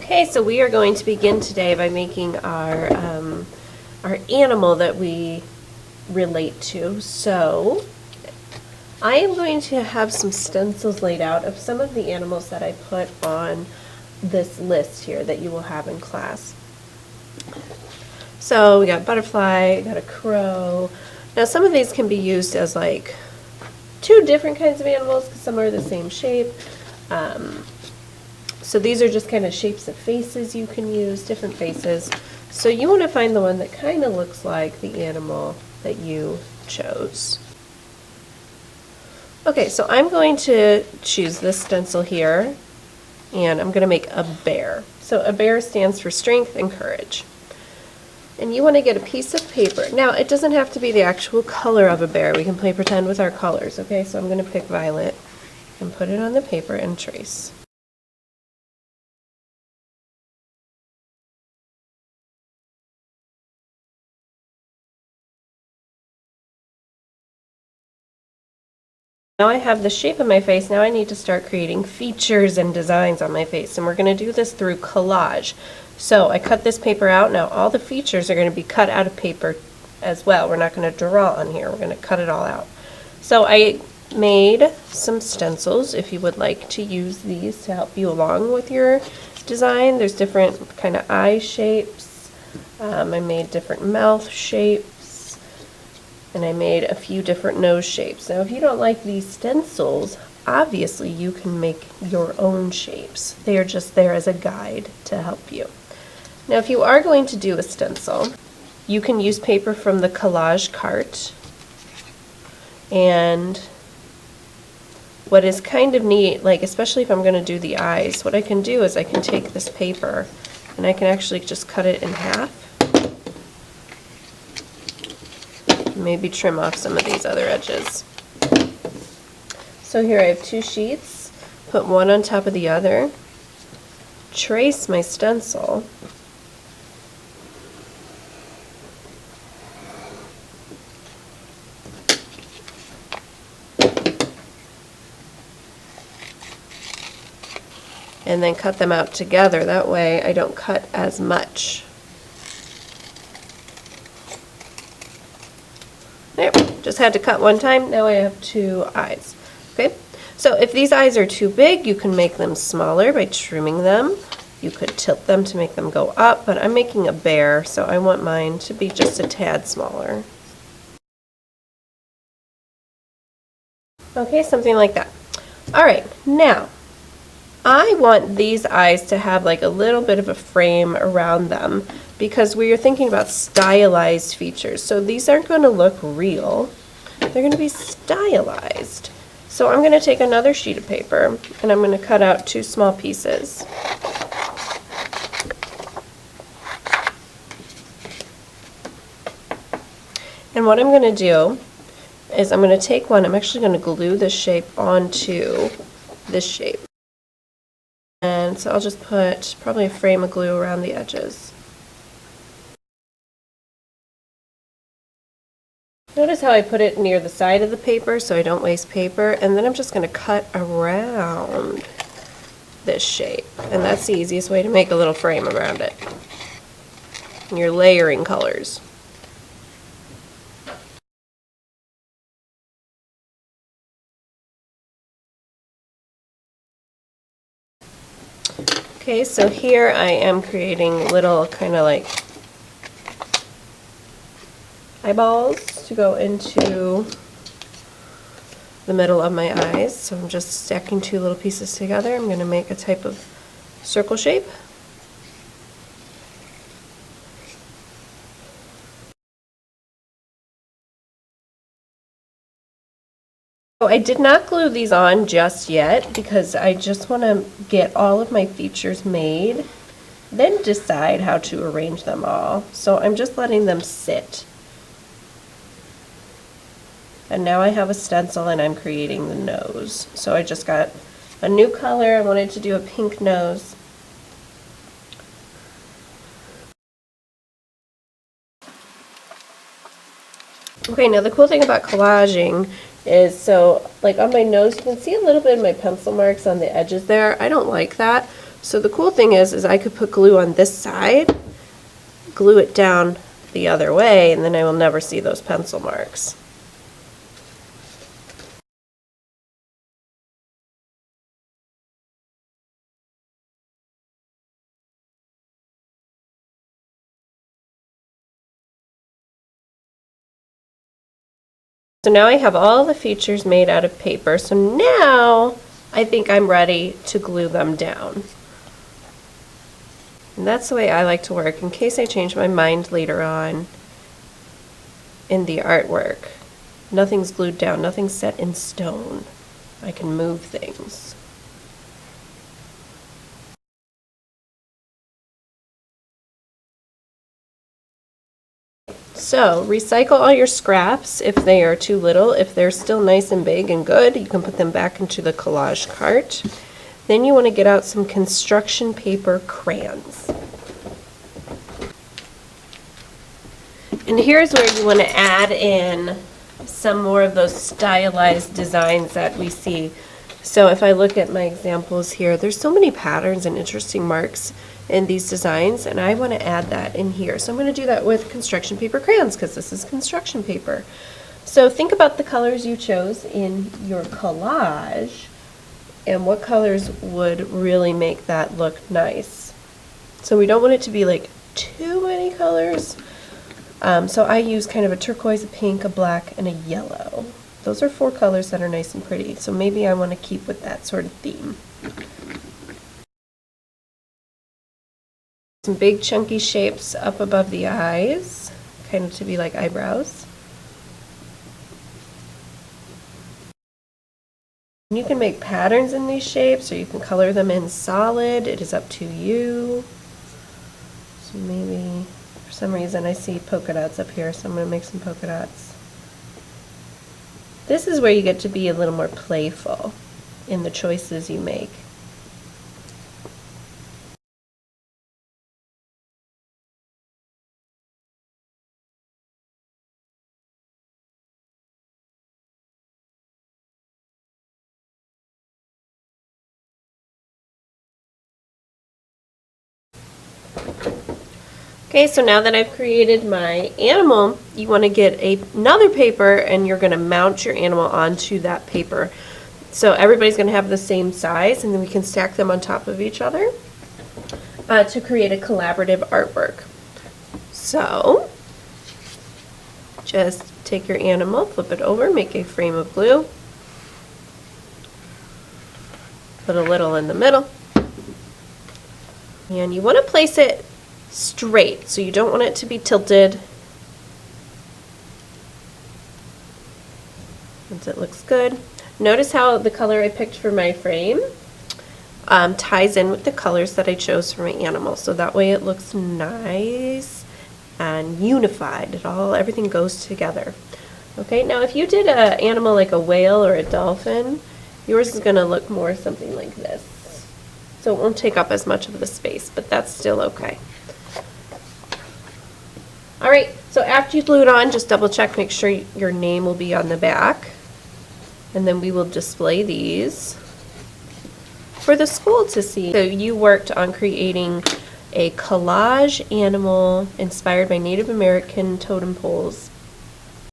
Okay, so we are going to begin today by making our animal that we relate to. So I am going to have some stencils laid out of some of the animals that I put on this list here that you will have in class. So we got butterfly, we got a crow. Now some of these can be used as like two different kinds of animals because some are the same shape. So these are just kind of shapes of faces you can use, different faces. So you want to find the one that kind of looks like the animal that you chose. Okay, so I'm going to choose this stencil here, and I'm going to make a bear. So a bear stands for strength and courage. And you want to get a piece of paper. Now, it doesn't have to be the actual color of a bear. We can play pretend with our colors, okay? So I'm going to pick violet and put it on the paper and trace. Now I have the shape of my face, now I need to start creating features and designs on my face, and we're going to do this through collage. So I cut this paper out. Now all the features are going to be cut out of paper as well. We're not going to draw on here, we're going to cut it all out. So I made some stencils if you would like to use these to help you along with your design. There's different kind of eye shapes. I made different mouth shapes. And I made a few different nose shapes. Now if you don't like these stencils, obviously you can make your own shapes. They are just there as a guide to help you. Now if you are going to do a stencil, you can use paper from the Collage cart. And what is kind of neat, like especially if I'm going to do the eyes, what I can do is I can take this paper and I can actually just cut it in half. Maybe trim off some of these other edges. So here I have two sheets, put one on top of the other, trace my stencil, and then cut them out together. That way I don't cut as much. There, just had to cut one time. Now I have two eyes. Okay, so if these eyes are too big, you can make them smaller by trimming them. You could tilt them to make them go up, but I'm making a bear, so I want mine to be just a tad smaller. Okay, something like that. All right, now I want these eyes to have like a little bit of a frame around them because we are thinking about stylized features. So these aren't going to look real. They're going to be stylized. So I'm going to take another sheet of paper and I'm going to cut out two small pieces. And what I'm going to do is I'm going to take one, I'm actually going to glue this shape onto this shape. And so I'll just put probably a frame of glue around the edges. Notice how I put it near the side of the paper so I don't waste paper, and then I'm just going to cut around this shape. And that's the easiest way to make a little frame around it. And you're layering colors. Okay, so here I am creating little kind of like eyeballs to go into the middle of my eyes. So I'm just stacking two little pieces together. I'm going to make a type of circle shape. So I did not glue these on just yet because I just want to get all of my features made, then decide how to arrange them all. So I'm just letting them sit. And now I have a stencil and I'm creating the nose. So I just got a new color. I wanted to do a pink nose. Okay, now the cool thing about collaging is, so like on my nose you can see a little bit of my pencil marks on the edges there. I don't like that. So the cool thing is I could put glue on this side, glue it down the other way, and then I will never see those pencil marks. So now I have all the features made out of paper, so now I think I'm ready to glue them down. And that's the way I like to work, in case I change my mind later on in the artwork. Nothing's glued down, nothing's set in stone. I can move things. So, recycle all your scraps if they are too little. If they're still nice and big and good, you can put them back into the collage cart. Then you want to get out some construction paper crayons. And here's where you want to add in some more of those stylized designs that we see. So if I look at my examples here, there's so many patterns and interesting marks in these designs, and I want to add that in here. So I'm going to do that with construction paper crayons because this is construction paper. So think about the colors you chose in your collage and what colors would really make that look nice. So we don't want it to be like too many colors. So I use kind of a turquoise, a pink, a black, and a yellow. Those are 4 colors that are nice and pretty. So maybe I want to keep with that sort of theme. Some big chunky shapes up above the eyes, kind of to be like eyebrows. You can make patterns in these shapes, or you can color them in solid. It is up to you. So maybe, for some reason, I see polka dots up here, so I'm going to make some polka dots. This is where you get to be a little more playful in the choices you make. Okay, so now that I've created my animal, you want to get another paper and you're going to mount your animal onto that paper. So everybody's going to have the same size, and then we can stack them on top of each other to create a collaborative artwork. So just take your animal, flip it over, make a frame of glue, put a little in the middle, and you want to place it straight, so you don't want it to be tilted. Once it looks good. Notice how the color I picked for my frame ties in with the colors that I chose for my animal, so that way it looks nice and unified. Everything goes together. Okay, now if you did an animal like a whale or a dolphin, yours is going to look more something like this. So it won't take up as much of the space, but that's still okay. Alright, so after you glue it on, just double check, make sure your name will be on the back. And then we will display these for the school to see. So you worked on creating a collage animal inspired by Native American totem poles